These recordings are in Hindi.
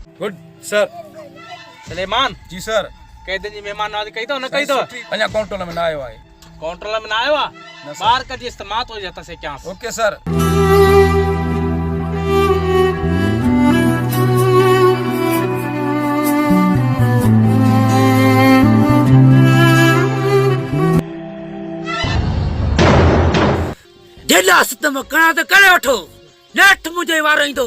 Good sir. Suleman ji sir. कई दिन जी मेहमान नवाज़ी कई तो न कई तो अञा काउंटर में ना आयो आहे। काउंटर में ना आयो आ न सर। बाहर का जी इस्तेमाल हो जाता से क्या ओके सर। जेला सितम करा तो करे वठो नेठ मुझे वारो ईंदो।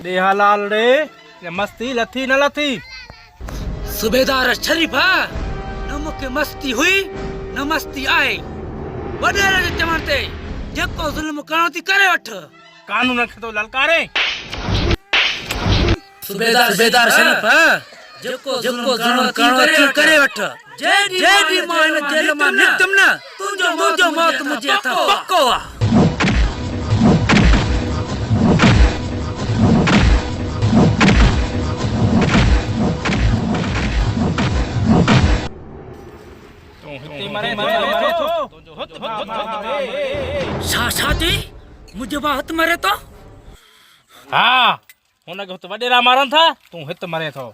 दे हलाल रे ये मस्ती लथी न लथी सूबेदार शरीफा न मुके मस्ती हुई न मस्ती आए वडेरे जे चवण ते जेको जुल्म करणो थी करे वठ। कानून खे तो ललकारे सूबेदार शरीफा जेको जुल्म करणो थी करे वठ। जेडी मां इन जेल मां निकतम न तुंजो मौत मुझे हथ पक्को आ। शादी मुझे बात मरे तो हाँ हुन के तो वडेरा मारन था तू हित मरे थो।